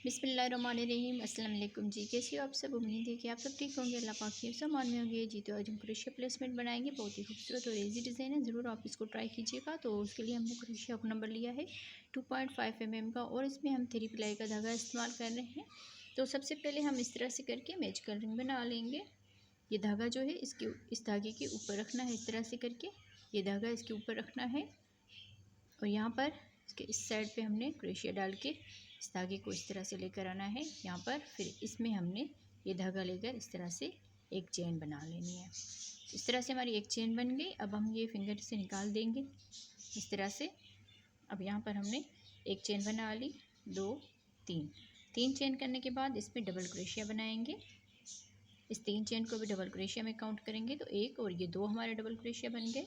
बिस्मिल्लाहिर्रहमानिर्रहीम। अस्सलाम वालेकुम जी, कैसे हो आप सब। उम्मीद है कि आप सब ठीक होंगे, अल्लाह पाक की सब मान में होंगे जी। तो आज हम क्रोशिया प्लेसमेंट बनाएंगे, बहुत ही खूबसूरत और इजी डिज़ाइन है, ज़रूर आप इसको ट्राई कीजिएगा। तो उसके लिए हमने क्रोशिया का नंबर लिया है 2.5 mm का, और इसमें हम 3 प्लाई का धागा इस्तेमाल कर रहे हैं। तो सबसे पहले हम इस तरह से करके मैच कलरिंग बना लेंगे। ये धागा जो है इसके इस धागे के ऊपर रखना है, इस तरह से करके ये धागा इसके ऊपर रखना है, और यहाँ पर इसके इस साइड पे हमने क्रोशिया डाल के इस धागे को इस तरह से लेकर आना है यहाँ पर। फिर इसमें हमने ये धागा लेकर इस तरह से एक चेन बना लेनी है। इस तरह से हमारी एक चेन बन गई। अब हम ये फिंगर से निकाल देंगे इस तरह से। अब यहाँ पर हमने एक चेन बना ली, 2 3 चेन करने के बाद इसमें डबल क्रोशिया बनाएंगे। इस 3 चेन को भी डबल क्रोशिया में काउंट करेंगे तो 1 और ये 2 हमारे डबल क्रोशिया बन गए।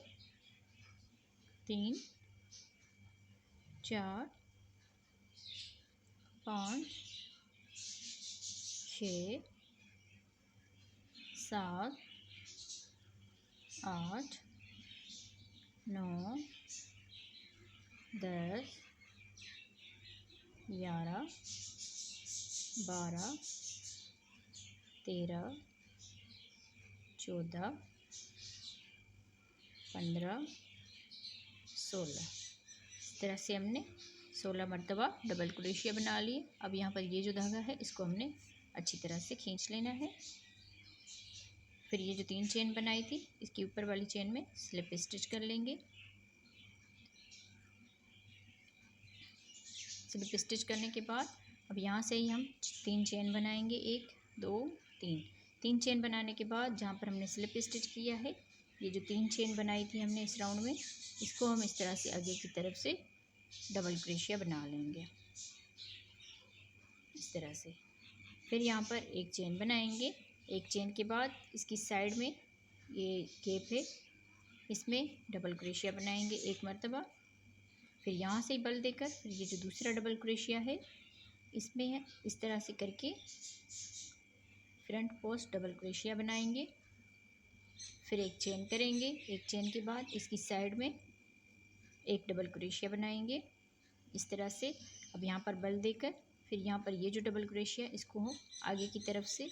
3 4 5 6 7 8 9 10 11 12 13 14 15 16। इस तरह से हमने 16 मरतबा डबल क्रोशिया बना लिए। अब यहाँ पर ये जो धागा है इसको हमने अच्छी तरह से खींच लेना है। फिर ये जो 3 चेन बनाई थी इसकी ऊपर वाली चेन में स्लिप स्टिच कर लेंगे। स्लिप स्टिच करने के बाद अब यहाँ से ही हम 3 चेन बनाएंगे, 1 2 3 चेन बनाने के बाद जहाँ पर हमने स्लिप स्टिच किया है, ये जो 3 चेन बनाई थी हमने इस राउंड में, इसको हम इस तरह से आगे की तरफ से डबल क्रोशिया बना लेंगे इस तरह से। फिर यहाँ पर एक चेन बनाएंगे। एक चेन के बाद इसकी साइड में ये गैप है, इसमें डबल क्रोशिया बनाएंगे 1 मरतबा। फिर यहाँ से बल देकर फिर ये जो दूसरा डबल क्रोशिया है इसमें है इस तरह से करके फ्रंट पोस्ट डबल क्रोशिया बनाएंगे। फिर एक चेन करेंगे। एक चेन के बाद इसकी साइड में एक डबल क्रोशिया बनाएंगे इस तरह से। अब यहाँ पर बल देकर फिर यहाँ पर ये जो डबल क्रोशिया इसको हम आगे की तरफ से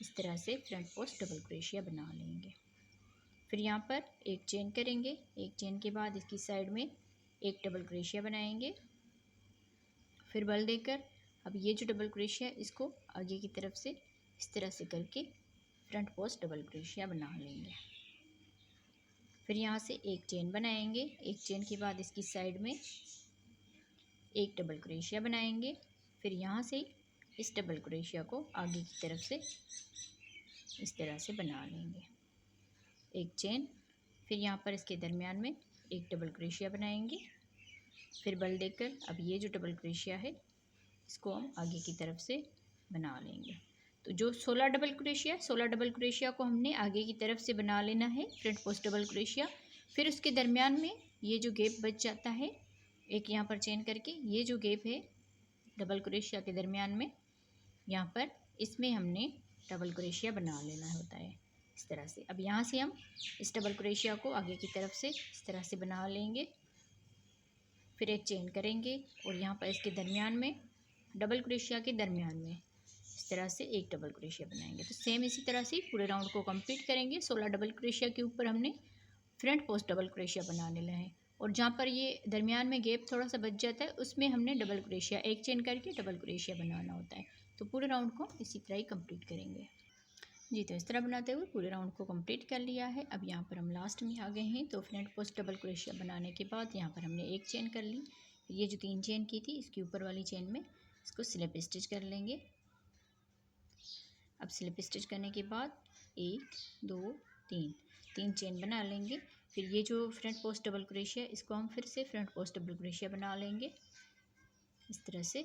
इस तरह से फ्रंट पोस्ट डबल क्रोशिया बना लेंगे। फिर यहाँ पर एक चेन करेंगे। एक चेन के बाद इसकी साइड में एक डबल क्रोशिया बनाएंगे। फिर बल देकर अब ये जो डबल क्रोशिया इसको आगे की तरफ से इस तरह से करके फ्रंट पोस्ट डबल क्रोशिया बना लेंगे। फिर यहाँ से एक चेन बनाएंगे। एक चेन के बाद इसकी साइड में एक डबल क्रोशिया बनाएंगे। फिर यहाँ से इस डबल क्रोशिया को आगे की तरफ से इस तरह से बना लेंगे, एक चेन। फिर यहाँ पर इसके दरमियान में एक डबल क्रोशिया बनाएंगे। फिर बल देकर अब ये जो डबल क्रोशिया है इसको हम आगे की तरफ से बना लेंगे। तो जो 16 डबल क्रोशिया को हमने आगे की तरफ से बना लेना है, फ्रंट पोस्ट डबल क्रोशिया। फिर उसके दरमियान में ये जो गैप बच जाता है एक यहाँ पर चेन करके, ये जो गैप है डबल क्रोशिया के दरमियान में यहाँ पर इसमें हमने डबल क्रोशिया बना लेना होता है इस तरह से। अब यहाँ से हम इस डबल क्रोशिया को आगे की तरफ से इस तरह से बना लेंगे। फिर एक चेन करेंगे और यहाँ पर इसके दरमियान में डबल क्रोशिया के दरमियान में इस तरह से एक डबल क्रोशिया बनाएंगे। तो सेम इसी तरह से पूरे राउंड को कंप्लीट करेंगे। 16 डबल क्रोशिया के ऊपर हमने फ्रंट पोस्ट डबल क्रोशिया बना लेना है, और जहाँ पर ये दरमियान में गैप थोड़ा सा बच जाता है उसमें हमने डबल क्रोशिया एक चेन करके डबल क्रोशिया बनाना होता है। तो पूरे राउंड को इसी तरह ही कंप्लीट करेंगे जी। तो इस तरह बनाते हुए पूरे राउंड को कंप्लीट कर लिया है। अब यहाँ पर हम लास्ट में आ गए हैं। तो फ्रंट पोस्ट डबल क्रोशिया बनाने के बाद यहाँ पर हमने एक चेन कर ली। ये जो 3 चेन की थी इसके ऊपर वाली चेन में इसको स्लिप स्टिच कर लेंगे। अब स्लिप स्टिच करने के बाद 1 2 3 चेन बना लेंगे। फिर ये जो फ्रंट पोस्ट डबल क्रोशिया इसको हम फिर से फ्रंट पोस्ट डबल क्रोशिया बना लेंगे इस तरह से।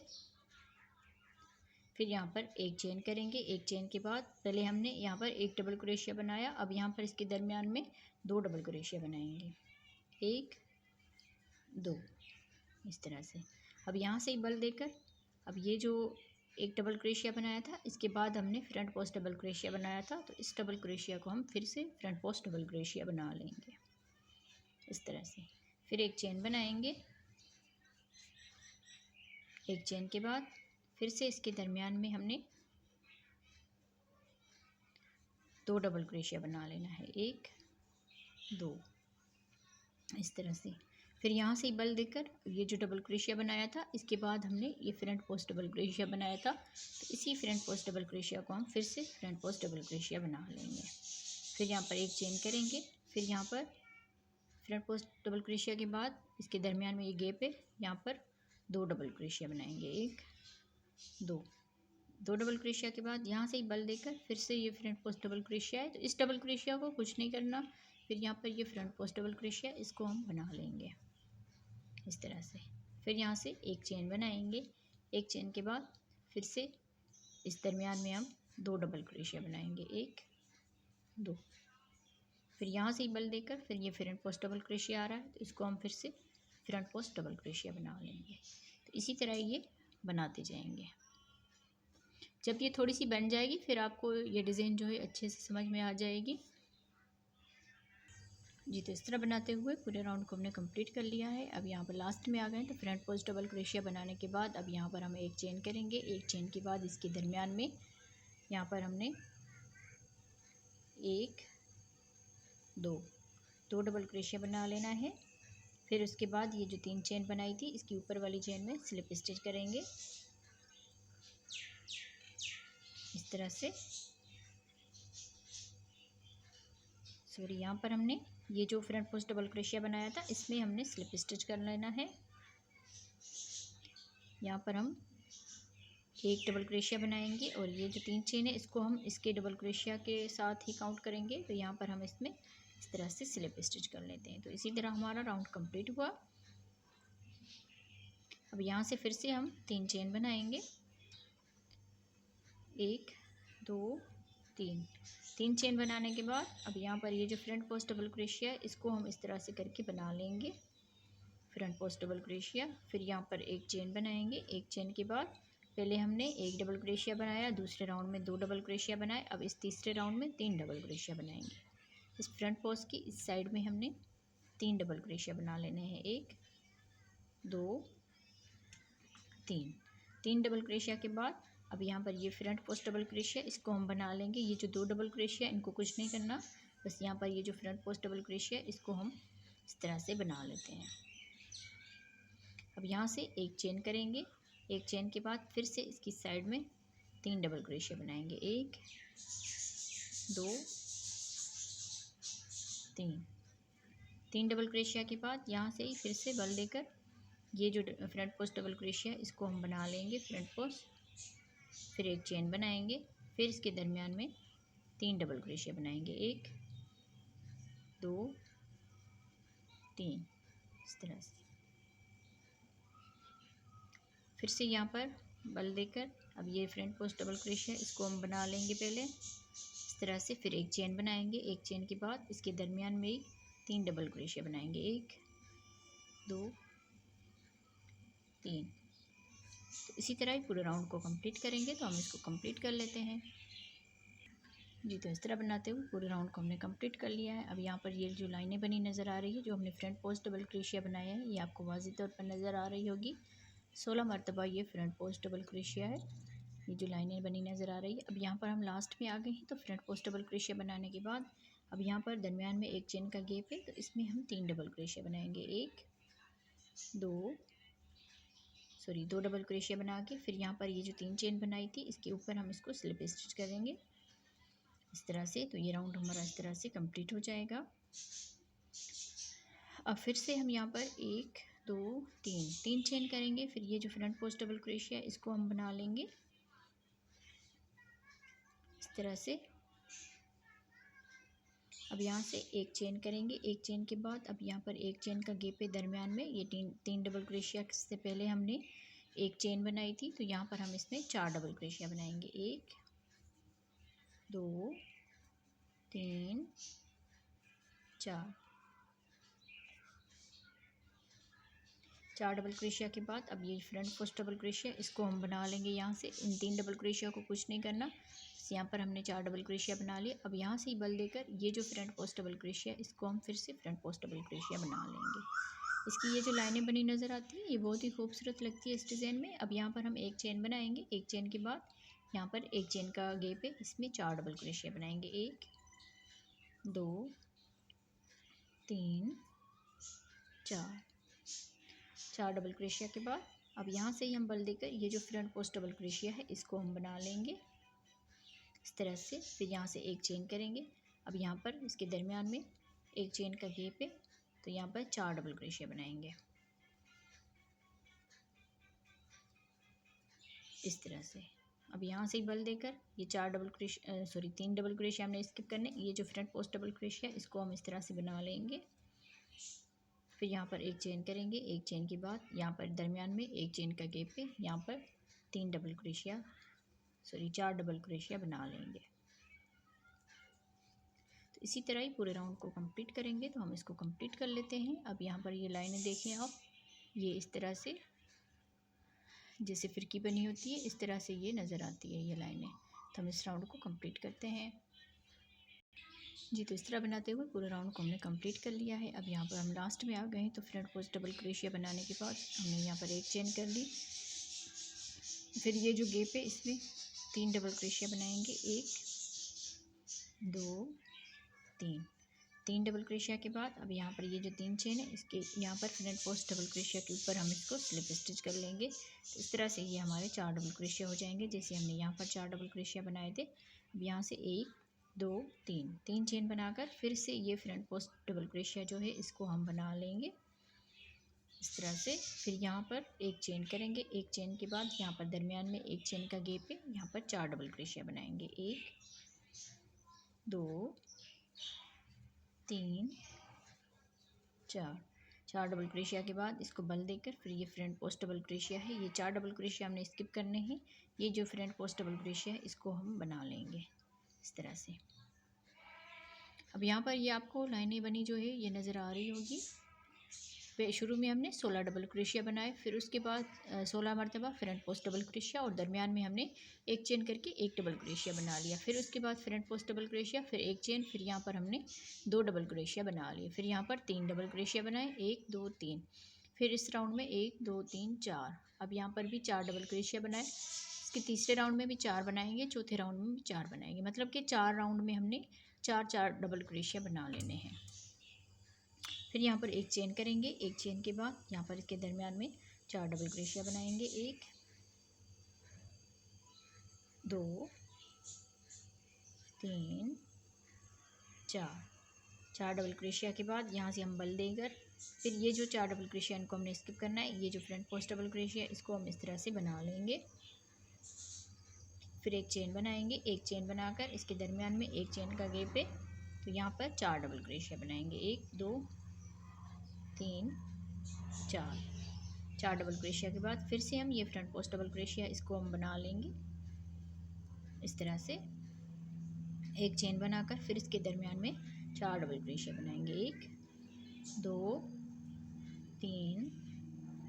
फिर यहाँ पर एक चेन करेंगे। एक चेन के बाद पहले हमने यहाँ पर एक डबल क्रोशिया बनाया, अब यहाँ पर इसके दरमियान में 2 डबल क्रोशिया बनाएंगे, 1 2 इस तरह से। अब यहाँ से ही बल देकर अब ये जो एक डबल क्रोशिया बनाया था इसके बाद हमने फ्रंट पोस्ट डबल क्रोशिया बनाया था, तो इस डबल क्रोशिया को हम फिर से फ्रंट पोस्ट डबल क्रोशिया बना लेंगे इस तरह से। फिर एक चेन बनाएंगे। एक चेन के बाद फिर से इसके दरमियान में हमने 2 डबल क्रोशिया बना लेना है, 1 2 इस तरह से। फिर यहाँ से बल देकर ये जो डबल क्रोशिया बनाया था, इसके बाद हमने ये फ्रंट पोस्ट डबल क्रोशिया बनाया था, तो इसी फ्रंट पोस्ट डबल क्रोशिया को हम फिर से फ्रंट पोस्ट डबल क्रोशिया बना लेंगे। फिर यहाँ पर एक चेन करेंगे, फिर यहाँ पर फ्रंट पोस्ट डबल क्रोशिया के बाद इसके दरमियान में ये गैप है, यहाँ पर 2 डबल क्रोशिया बनाएंगे, 1 2 डबल क्रोशिया के बाद यहाँ से ही बल देकर फिर से ये फ्रंट पोस्ट डबल क्रोशिया है, तो इस डबल क्रोशिया को कुछ नहीं करना। फिर यहाँ पर ये फ्रंट पोस्ट डबल क्रोशिया, इसको हम बना लेंगे इस तरह से। फिर यहाँ से एक चेन बनाएंगे, एक चेन के बाद फिर से इस दरमियान में हम 2 डबल क्रोशिया बनाएंगे, 1 2। फिर यहाँ से ही बल देकर फिर ये फ्रंट पोस्ट डबल क्रोशिया आ रहा है, तो इसको हम फिर से फ्रंट पोस्ट डबल क्रोशिया बना लेंगे। तो इसी तरह ये बनाते जाएंगे। जब ये थोड़ी सी बन जाएगी फिर आपको ये डिज़ाइन जो है अच्छे से समझ में आ जाएगी जी। तो इस तरह बनाते हुए पूरे राउंड को हमने कंप्लीट कर लिया है। अब यहाँ पर लास्ट में आ गए, तो फ्रंट पोस्ट डबल क्रोशिया बनाने के बाद अब यहाँ पर हम एक चेन करेंगे, एक चेन के बाद इसके दरमियान में यहाँ पर हमने 1 2 डबल क्रोशिया बना लेना है। फिर उसके बाद ये जो 3 चेन बनाई थी, इसकी ऊपर वाली चेन में स्लिप स्टिच करेंगे इस तरह से। सॉरी, यहाँ पर हमने ये जो फ्रंट पोस्ट डबल क्रोशिया बनाया था, इसमें हमने स्लिप स्टिच कर लेना है। यहाँ पर हम 1 डबल क्रोशिया बनाएंगे और ये जो 3 चेन है इसको हम इसके डबल क्रोशिया के साथ ही काउंट करेंगे। तो यहाँ पर हम इसमें इस तरह से स्लिप स्टिच कर लेते हैं। तो इसी तरह हमारा राउंड कंप्लीट हुआ। अब यहाँ से फिर से हम 3 चेन बनाएंगे, 1 2 3 चेन बनाने के बाद अब यहाँ पर ये जो फ्रंट पोस्ट डबल क्रोशिया है, इसको हम इस तरह से करके बना लेंगे, फ्रंट पोस्ट डबल क्रोशिया। फिर यहाँ पर एक चेन बनाएंगे, एक चेन के बाद पहले हमने 1 डबल क्रोशिया बनाया, दूसरे राउंड में 2 डबल क्रोशिया बनाए, अब इस तीसरे राउंड में 3 डबल क्रोशिया बनाएंगे। इस फ्रंट पोस्ट की इस साइड में हमने 3 डबल क्रोशिया बना लेने हैं, 1 2 3 डबल क्रोशिया के बाद अब यहाँ पर ये फ्रंट पोस्ट डबल क्रोशिया, इसको हम बना लेंगे। ये जो 2 डबल क्रोशिया, इनको कुछ नहीं करना, बस यहाँ पर ये जो फ्रंट पोस्ट डबल क्रोशिया, इसको हम इस तरह से बना लेते हैं। अब यहाँ से एक चेन करेंगे, एक चेन के बाद फिर से इसकी साइड में 3 डबल क्रोशिया बनाएंगे, 1 2 3 डबल क्रोशिया के बाद यहाँ से ही फिर से बल देकर ये जो फ्रंट पोस्ट डबल क्रोशिया, इसको हम बना लेंगे फ्रंट पोस्ट। फिर एक चेन बनाएंगे, फिर इसके दरमियान में 3 डबल क्रोशिया बनाएंगे, 1 2 3 इस तरह से। फिर से यहाँ पर बल देकर अब ये फ्रंट पोस्ट डबल क्रोशिया, इसको हम बना लेंगे पहले इस तरह से। फिर एक चेन बनाएंगे, एक चेन के बाद इसके दरमियान में ही 3 डबल क्रोशिया बनाएंगे, 1 2 3। तो इसी तरह ही पूरे राउंड को कंप्लीट करेंगे। तो हम इसको कंप्लीट कर लेते हैं जी। तो इस तरह बनाते हुए पूरे राउंड को हमने कंप्लीट कर लिया है। अब यहाँ पर ये जो लाइनें बनी नज़र आ रही है, जो हमने फ्रंट पोस्ट डबल क्रोशिया बनाया है, ये आपको वाज़ेह तौर पर नज़र आ रही होगी। 16 मरतबा ये फ्रंट पोस्ट डबल क्रोशिया है, ये जो लाइनें बनी नज़र आ रही है। अब यहाँ पर हम लास्ट में आ गए हैं, तो फ्रंट पोस्ट डबल क्रोशिया बनाने के बाद अब यहाँ पर दरमियान में एक चेन का गैप है, तो इसमें हम 3 डबल क्रोशिया बनाएंगे, 2 डबल क्रोशिया बना के फिर यहाँ पर ये जो 3 चेन बनाई थी, इसके ऊपर हम इसको स्लिप स्टिच करेंगे इस तरह से। तो ये राउंड हमारा इस तरह से कंप्लीट हो जाएगा। अब फिर से हम यहाँ पर 1 2 3 चेन करेंगे, फिर ये जो फ्रंट पोस्ट डबल क्रोशिया, इसको हम बना लेंगे इस तरह से। अब यहाँ से एक चेन करेंगे, एक चेन के बाद अब यहाँ पर एक चेन का गैप है दरमियान में, ये 3 डबल क्रोशिया से पहले हमने एक चेन बनाई थी, तो यहाँ पर हम इसमें 4 डबल क्रोशिया बनाएंगे, 1 2 3 4 डबल क्रोशिया के बाद अब ये फ्रंट पोस्ट डबल क्रोशिया, इसको हम बना लेंगे यहाँ से। इन 3 डबल क्रोशिया को कुछ नहीं करना, बस यहाँ पर हमने 4 डबल क्रोशिया बना लिए। अब यहाँ से ही बल देकर ये जो फ्रंट पोस्ट डबल क्रोशिया, इसको हम फिर से फ्रंट पोस्ट डबल क्रोशिया बना लेंगे। इसकी ये जो लाइनें बनी नज़र आती है ये बहुत ही खूबसूरत लगती है इस डिज़ाइन में। अब यहाँ पर हम एक चेन बनाएंगे। एक चेन के बाद यहाँ पर एक चेन का गैप है, इसमें 4 डबल क्रोशिया बनाएंगे। 1 2 3 4 डबल क्रोशिया के बाद अब यहाँ से ही हम बल देकर ये जो फ्रंट पोस्ट डबल क्रोशिया है इसको हम बना लेंगे इस तरह से। फिर यहाँ से एक चेन करेंगे। अब यहाँ पर इसके दरमियान में एक चेन का गैप है, तो यहाँ पर 4 डबल क्रोशिया बनाएंगे इस तरह से। अब यहाँ से बल देकर ये 3 डबल क्रोशिया हमने स्किप करने, ये जो फ्रंट पोस्ट डबल क्रोशिया इसको हम इस तरह से बना लेंगे। फिर यहाँ पर एक चेन करेंगे। एक चेन के बाद यहाँ पर दरमियान में एक चेन का गैप है, यहाँ पर 4 डबल क्रोशिया बना लेंगे। तो इसी तरह ही पूरे राउंड को कंप्लीट करेंगे। तो हम इसको कंप्लीट कर लेते हैं। अब यहाँ पर ये लाइनें देखें आप, ये इस तरह से जैसे फिरकी बनी होती है इस तरह से ये नज़र आती है ये लाइनें। तो हम इस राउंड को कंप्लीट करते हैं जी। तो इस तरह बनाते हुए पूरे राउंड को हमने कंप्लीट कर लिया है। अब यहाँ पर हम लास्ट में आ गए हैं। तो फ्रंट पोस्ट डबल क्रोशिया बनाने के बाद हमने यहाँ पर एक चेन कर ली। फिर ये जो गैप है इसमें 3 डबल क्रोशिया बनाएंगे। 1 2 3 डबल क्रोशिया के बाद अब यहाँ पर ये जो 3 चेन है इसके यहाँ पर फ्रंट पोस्ट डबल क्रोशिया के ऊपर हम इसको स्लिप स्टिच कर लेंगे। तो इस तरह से ये हमारे 4 डबल क्रोशिया हो जाएंगे, जैसे हमने यहाँ पर 4 डबल क्रोशिया बनाए थे। अब यहाँ से 1 2 3 चेन बनाकर फिर से ये फ्रंट पोस्ट डबल क्रोशिया जो है इसको हम बना लेंगे इस तरह से। फिर यहाँ पर एक चेन करेंगे। एक चेन के बाद यहाँ पर दरमियान में एक चेन का गैप है, यहाँ पर 4 डबल क्रोशिया बनाएंगे। 1 2 3 4 डबल क्रोशिया के बाद इसको बल देकर फिर ये फ्रंट पोस्ट डबल क्रोशिया है, ये 4 डबल क्रोशिया हमने स्किप करने हैं। ये जो फ्रंट पोस्ट डबल क्रोशिया है इसको हम बना लेंगे इस तरह से। अब यहाँ पर ये आपको लाइनें बनी जो है ये नज़र आ रही होगी। शुरू में हमने 16 डबल क्रोशिया बनाए, फिर उसके बाद 16 मरतबा फ्रंट पोस्ट डबल क्रोशिया और दरमियान में हमने एक चेन करके एक डबल क्रोशिया बना लिया। फिर उसके बाद फ्रंट पोस्ट डबल क्रोशिया, फिर एक चेन, फिर यहाँ पर हमने 2 डबल क्रोशिया बना लिए। फिर यहाँ पर 3 डबल क्रोशिया बनाए, 1 2 3। फिर इस राउंड में 1 2 3 4। अब यहाँ पर भी 4 डबल क्रोशिया बनाए। इसके तीसरे राउंड में भी 4 बनाएंगे, चौथे राउंड में भी 4 बनाएंगे, मतलब कि 4 राउंड में हमने 4 डबल क्रोशिया बना लेने हैं। फिर यहाँ पर एक चेन करेंगे। एक चेन के बाद यहाँ पर इसके दरमियान में 4 डबल क्रोशिया बनाएंगे। 1 2 3 4 डबल क्रोशिया के बाद यहाँ से हम बल देकर फिर ये जो 4 डबल क्रोशिया इनको हमने स्किप करना है। ये जो फ्रंट पोस्ट डबल क्रोशिया इसको हम इस तरह से बना लेंगे। फिर एक चेन बनाएंगे। एक चेन बनाकर इसके दरमियान में एक चेन का गैप है, तो यहाँ पर 4 डबल क्रोशिया बनाएंगे। 1 2 3 4 डबल क्रोशिया के बाद फिर से हम ये फ्रंट पोस्ट डबल क्रोशिया इसको हम बना लेंगे इस तरह से। एक चेन बनाकर फिर इसके दरमियान में 4 डबल क्रोशिया बनाएंगे। 1 2 3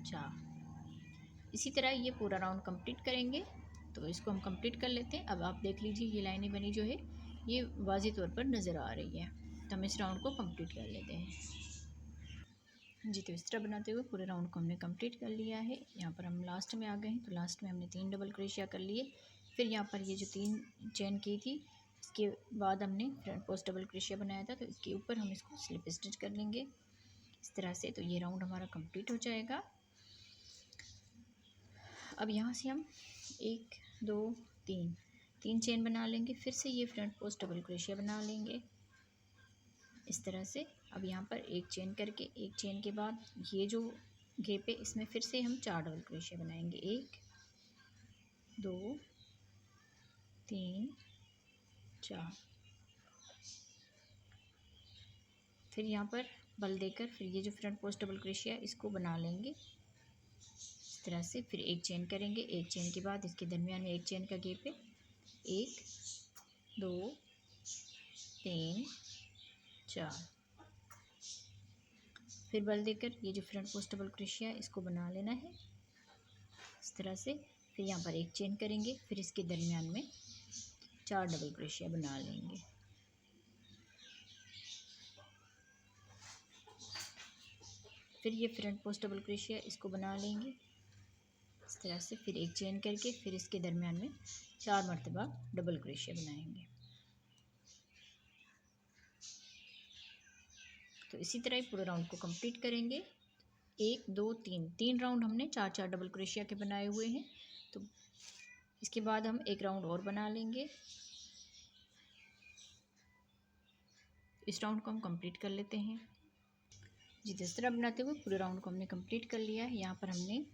4। इसी तरह ये पूरा राउंड कंप्लीट करेंगे। तो इसको हम कंप्लीट कर लेते हैं। अब आप देख लीजिए ये लाइनें बनी जो है ये वाज़ेह तौर पर नज़र आ रही है। तो हम इस राउंड को कंप्लीट कर लेते हैं जी। तो इस तरह बनाते हुए पूरे राउंड को हमने कंप्लीट कर लिया है। यहाँ पर हम लास्ट में आ गए हैं। तो लास्ट में हमने 3 डबल क्रोशिया कर लिए। फिर यहाँ पर ये जो 3 चेन की थी इसके बाद हमने फ्रंट पोस्ट डबल क्रोशिया बनाया था, तो इसके ऊपर हम इसको स्लिप स्टिच कर लेंगे इस तरह से। तो ये राउंड हमारा कंप्लीट हो जाएगा। अब यहाँ से हम 1 2 3 चेन बना लेंगे। फिर से ये फ्रंट पोस्ट डबल क्रोशिया बना लेंगे इस तरह से। अब यहाँ पर एक चेन करके एक चेन के बाद ये जो गैप है इसमें फिर से हम 4 डबल क्रोशिया बनाएंगे। 1 2 3 4। फिर यहाँ पर बल देकर फिर ये जो फ्रंट पोस्ट डबल क्रोशिया इसको बना लेंगे इस तरह से। फिर एक चेन करेंगे। एक चेन के बाद इसके दरमियान में एक चेन का गैप है। 1 2 3 4। फिर बल देकर ये जो फ्रंट पोस्ट डबल क्रोशिया इसको बना लेना है इस तरह से। फिर यहाँ पर एक चेन करेंगे। फिर इसके दरमियान में 4 डबल क्रोशिया बना लेंगे। फिर ये फ्रंट पोस्ट डबल क्रोशिया इसको बना लेंगे इस तरह से। फिर एक चेन करके फिर इसके दरमियान में 4 मरतबा डबल क्रोशिया बनाएंगे। तो इसी तरह ही पूरे राउंड को कंप्लीट करेंगे। 1 2 3 3 राउंड हमने 4 डबल क्रोशिया के बनाए हुए हैं। तो इसके बाद हम एक राउंड और बना लेंगे। इस राउंड को हम कंप्लीट कर लेते हैं। जी, इस तरह बनाते हुए पूरे राउंड को हमने कंप्लीट कर लिया है। यहाँ पर हमने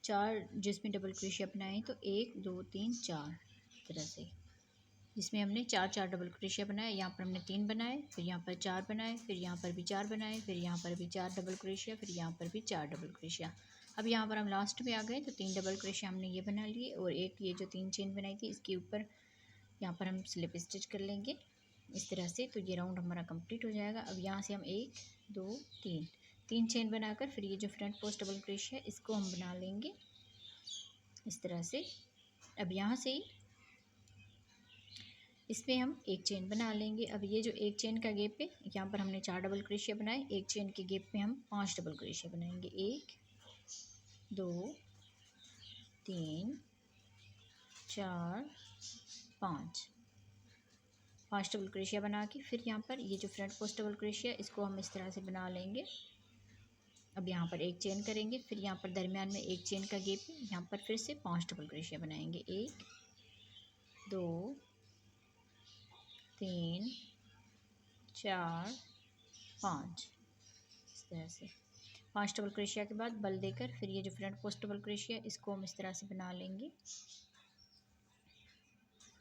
4 जिसमें डबल क्रोशिया बनाए तो 1 2 3 4 तरह से, जिसमें हमने 4 डबल क्रोशिया बनाए। यहाँ पर हमने 3 बनाए, फिर यहाँ पर 4 बनाए, फिर यहाँ पर भी 4 बनाए, फिर यहाँ पर भी 4 डबल क्रोशिया, फिर यहाँ पर भी 4 डबल क्रोशिया। अब यहाँ पर हम लास्ट में आ गए तो 3 डबल क्रोशिया हमने ये बना लिए और एक ये जो 3 चेन बनाई थी इसके ऊपर यहाँ पर हम स्लिप स्टिच कर लेंगे इस तरह से। तो ये राउंड हमारा कंप्लीट हो जाएगा। अब यहाँ से हम 1 2 3 चेन बनाकर फिर ये जो फ्रंट पोस्ट डबल क्रोशिया है इसको हम बना लेंगे इस तरह से। अब यहाँ से इसमें हम एक चेन बना लेंगे। अब ये जो एक चेन का गैप है यहाँ पर हमने 4 डबल क्रोशिया बनाए, एक चेन के गैप में हम 5 डबल क्रोशिया बनाएंगे। 1 2 3 4 5 डबल क्रोशिया बना के फिर यहाँ पर ये जो फ्रंट पोस्ट डबल क्रोशिया इसको हम इस तरह से बना लेंगे। अब यहाँ पर एक चेन करेंगे, फिर यहाँ पर दरमियान में एक चेन का गैप है, यहाँ पर फिर से 5 डबल क्रोशिया बनाएंगे। 1 2 3 4 5 इस तरह से 5 डबल क्रोशिया के बाद बल देकर फिर ये जो फ्रंट पोस्ट डबल क्रोशिया इसको हम इस तरह से बना लेंगे।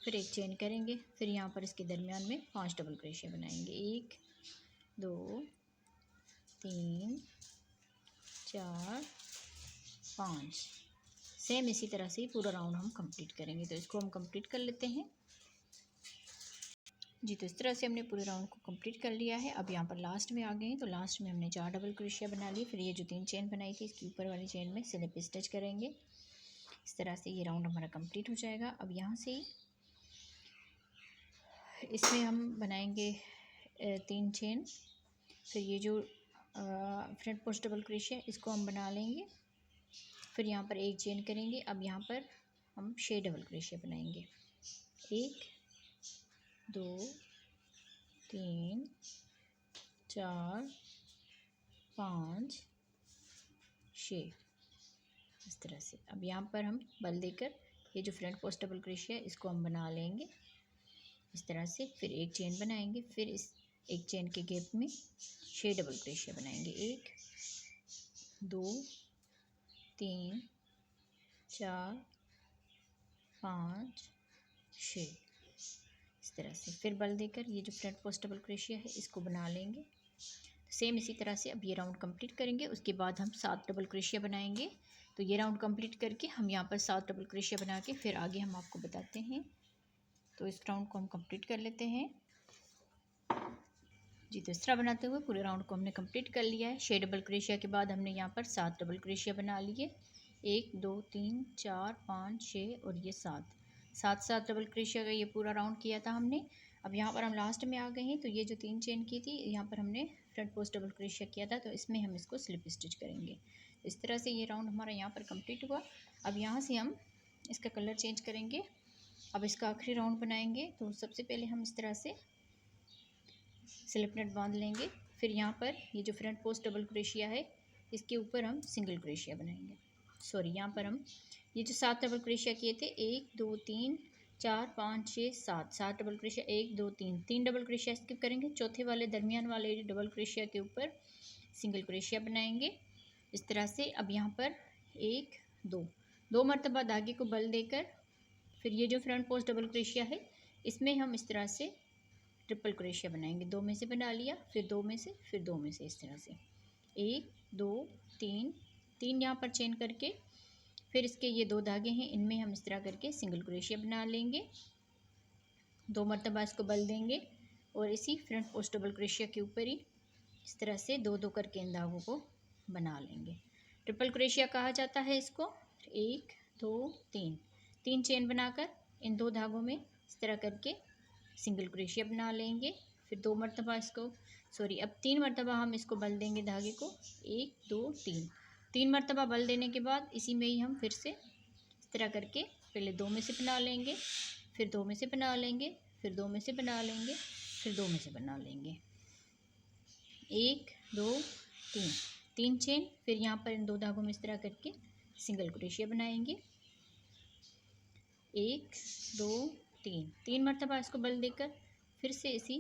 फिर एक चेन करेंगे, फिर यहाँ पर इसके दरमियान में 5 डबल क्रोशिया बनाएंगे। 1 2 3 4 5 सेम इसी तरह से ही पूरा राउंड हम कंप्लीट करेंगे। तो इसको हम कंप्लीट कर लेते हैं। जी, तो इस तरह से हमने पूरे राउंड को कंप्लीट कर लिया है। अब यहाँ पर लास्ट में आ गए हैं तो लास्ट में हमने 4 डबल क्रोशिया बना लिए। फिर ये जो 3 चेन बनाई थी इसकी ऊपर वाली चेन में स्लिप स्टिच करेंगे इस तरह से। ये राउंड हमारा कंप्लीट हो जाएगा। अब यहाँ से इसमें हम बनाएंगे 3 चेन, फिर ये जो फ्रंट पोस्ट डबल क्रोशिया इसको हम बना लेंगे। फिर यहाँ पर एक चेन करेंगे। अब यहाँ पर हम 6 डबल क्रोशिया बनाएंगे। 1 2 3 4 5 6 इस तरह से। अब यहाँ पर हम बल देकर ये जो फ्रंट पोस्ट डबल क्रोशिया इसको हम बना लेंगे इस तरह से। फिर एक चेन बनाएंगे, फिर इस एक चेन के गैप में 6 डबल क्रोशिया बनाएंगे। 1 2 3 4 5 6 इस तरह से। फिर बल देकर ये जो फ्रंट पोस्ट डबल क्रोशिया है इसको बना लेंगे सेम इसी तरह से। अब ये राउंड कंप्लीट करेंगे, उसके बाद हम 7 डबल क्रोशिया बनाएंगे। तो ये राउंड कंप्लीट करके हम यहाँ पर 7 डबल क्रोशिया बना के फिर आगे हम आपको बताते हैं। तो इस राउंड को हम कंप्लीट कर लेते हैं। जी, तो इस तरह बनाते हुए पूरे राउंड को हमने कंप्लीट कर लिया है। 6 डबल क्रोशिया के बाद हमने यहाँ पर 7 डबल क्रोशिया बना लिए। 1 2 3 4 5 6 और ये 7 डबल क्रोशिया का ये पूरा राउंड किया था हमने। अब यहाँ पर हम लास्ट में आ गए हैं तो ये जो 3 चेन की थी यहाँ पर हमने फ्रंट पोस्ट डबल क्रोशिया किया था, तो इसमें हम इसको स्लिप स्टिच करेंगे। इस तरह से ये राउंड हमारा यहाँ पर कंप्लीट हुआ। अब यहाँ से हम इसका कलर चेंज करेंगे। अब इसका आखिरी राउंड बनाएंगे। तो सबसे पहले हम इस तरह से स्लिप नट बांध लेंगे। फिर यहाँ पर ये जो फ्रंट पोस्ट डबल क्रोशिया है इसके ऊपर हम सिंगल क्रोशिया बनाएंगे। सॉरी, यहाँ पर हम ये जो 7 डबल क्रोशिया किए थे 1 2 3 4 5 6 7 double crochet 1 2 3 double crochet skip करेंगे। चौथे वाले दरमियान वाले डबल क्रोशिया के ऊपर सिंगल क्रोशिया बनाएंगे इस तरह से। अब यहाँ पर 1 2 मरतबा धागे को बल देकर फिर ये जो फ्रंट पोस्ट डबल क्रोशिया है इसमें हम इस तरह से ट्रिपल क्रोशिया बनाएंगे। 2 में से बना लिया, फिर 2 में से, फिर 2 में से इस तरह से 1 2 3 यहाँ पर चेन करके फिर इसके ये 2 धागे हैं इनमें हम इस तरह करके सिंगल क्रोशिया बना लेंगे। 2 मरतबा इसको बल देंगे और इसी फ्रंट पोस्ट डबल क्रोशिया के ऊपर ही इस तरह से 2 करके इन धागों को बना लेंगे। ट्रिपल क्रोशिया कहा जाता है इसको। 1 2 3 चेन बनाकर इन 2 धागों में इस तरह करके सिंगल क्रोशिया बना लेंगे। फिर 2 मरतबा इसको सॉरी, अब 3 मरतबा हम इसको बल देंगे धागे को, 1 2 3। 3 मरतबा बल देने के बाद इसी में ही हम फिर से इस तरह करके पहले 2 में से बना लेंगे, फिर 2 में से बना लेंगे, फिर 2 में से बना लेंगे, फिर 2 में से बना लेंगे। 1 2 3, 3 चेन। फिर यहाँ पर इन 2 धागों में इस तरह करके सिंगल क्रोशिया बनाएंगे। 1 2 3, 3 मरतबा इसको बल देकर फिर से इसी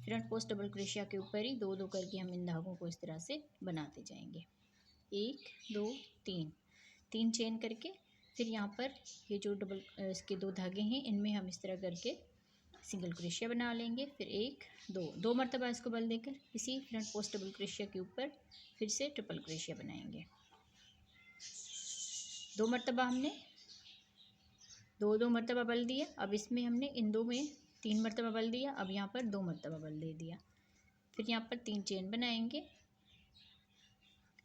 फ्रंट पोस्ट डबल क्रोशिया के ऊपर ही 2 2 करके हम इन धागों को इस तरह से बनाते जाएंगे। 1 2 3, 3 चेन करके फिर यहाँ पर ये जो डबल इसके 2 धागे हैं इनमें हम इस तरह करके सिंगल क्रोशिया बना लेंगे। फिर 1 2, 2 मरतबा इसको बल देकर इसी फ्रंट पोस्ट डबल क्रोशिया के ऊपर फिर से ट्रिपल क्रोशिया बनाएंगे। 2 मरतबा हमने 2 मरतबा बल दिया। अब इसमें हमने इन 2 में 3 मरतबा बल दिया, अब यहाँ पर 2 मरतबा बल दे दिया। फिर यहाँ पर 3 चेन बनाएंगे,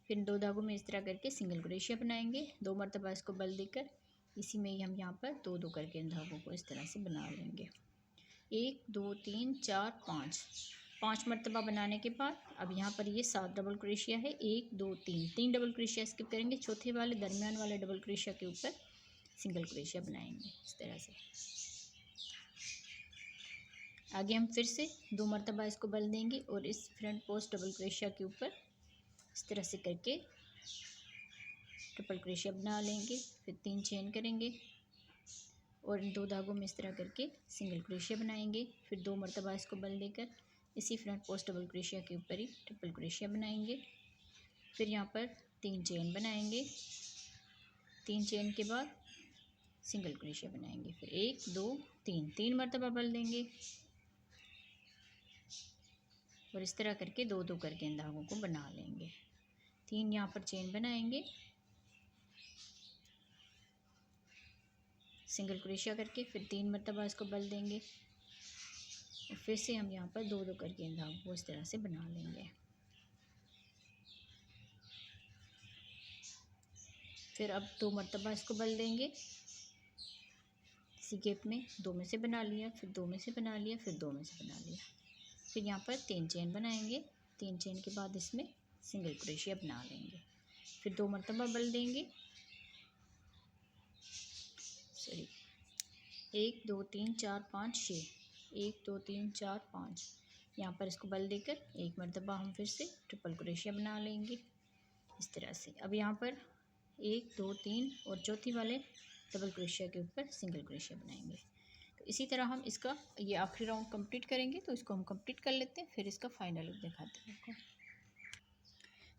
फिर 2 धागों में इस तरह करके सिंगल क्रोशिया बनाएंगे। 2 मरतबा इसको बल देकर इसी में ही हम यहाँ पर 2 2 करके इन धागों को इस तरह से बना लेंगे। 1 2 3 4 5, 5 मरतबा बनाने के बाद अब यहाँ पर ये 7 डबल क्रोशिया है। 1 2 3, 3 डबल क्रोशिया स्किप करेंगे, चौथे वाले दरमियान वाले डबल क्रोशिया के ऊपर सिंगल क्रोशिया बनाएंगे इस तरह से। आगे हम फिर से 2 मरतबा इसको बल देंगे और इस फ्रंट पोस्ट डबल क्रोशिया के ऊपर इस तरह से करके ट्रिपल क्रोशिया बना लेंगे। फिर 3 चेन करेंगे और इन 2 धागों में इस तरह करके सिंगल क्रोशिया बनाएंगे। फिर 2 मरतबा इसको बल देकर इसी फ्रंट पोस्ट डबल क्रोशिया के ऊपर ही ट्रिपल क्रोशिया बनाएंगे। फिर यहाँ पर 3 चेन बनाएंगे, 3 चेन के बाद सिंगल क्रोशिया बनाएंगे। फिर 1 2 3, 3 मरतबा बल देंगे और इस तरह करके 2 2 करके इन धागों को बना लेंगे। 3 यहाँ पर चेन बनाएंगे, सिंगल क्रोशिया करके फिर 3 मरतबा इसको बल देंगे और फिर से हम यहाँ पर 2 2 करके इन धागों को इस तरह से बना लेंगे। फिर अब 2 मरतबा इसको बल देंगे, इसी गैप में 2 में से बना लिया, फिर 2 में से बना लिया, फिर 2 में से बना लिया। फिर यहाँ पर 3 चेन बनाएंगे, 3 चेन के बाद इसमें सिंगल क्रोशिया बना लेंगे। फिर 2 मरतबा बल देंगे, सॉरी 1 2 3 4 5 6, 1 2 3 4 5, यहाँ पर इसको बल देकर 1 मरतबा हम फिर से ट्रिपल क्रोशिया बना लेंगे इस तरह से। अब यहाँ पर 1 2 3 और चौथी वाले डबल क्रोशिया के ऊपर सिंगल क्रोशिया बनाएंगे। तो इसी तरह हम इसका ये आखिरी राउंड कंप्लीट करेंगे। तो इसको हम कंप्लीट कर लेते हैं, फिर इसका फाइनल लुक दिखाते हैं आपको।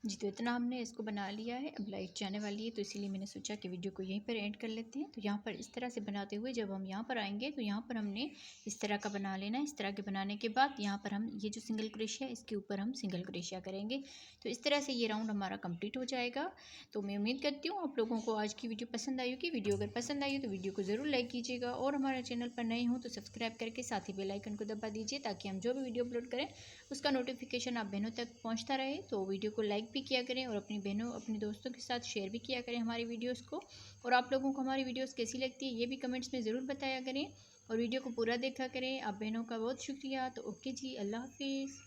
जी, तो इतना हमने इसको बना लिया है। अब लाइट जाने वाली है तो इसीलिए मैंने सोचा कि वीडियो को यहीं पर एंड कर लेते हैं। तो यहाँ पर इस तरह से बनाते हुए जब हम यहाँ पर आएंगे तो यहाँ पर हमने इस तरह का बना लेना है। इस तरह के बनाने के बाद यहाँ पर हम ये जो सिंगल क्रोशिया है इसके ऊपर हम सिंगल क्रोशिया करेंगे। तो इस तरह से ये राउंड हमारा कंप्लीट हो जाएगा। तो मैं उम्मीद करती हूँ आप लोगों को आज की वीडियो पसंद आई होगी। वीडियो अगर पसंद आई हो तो वीडियो को ज़रूर लाइक कीजिएगा और हमारे चैनल पर नए हों तो सब्सक्राइब करके साथ ही बेल आइकन को दबा दीजिए ताकि हम जो भी वीडियो अपलोड करें उसका नोटिफिकेशन आप बहनों तक पहुँचता रहे। तो वीडियो को लाइक भी किया करें और अपनी बहनों अपने दोस्तों के साथ शेयर भी किया करें हमारी वीडियोस को। और आप लोगों को हमारी वीडियोस कैसी लगती है ये भी कमेंट्स में ज़रूर बताया करें और वीडियो को पूरा देखा करें। आप बहनों का बहुत शुक्रिया। तो ओके जी, अल्लाह हाफिज़।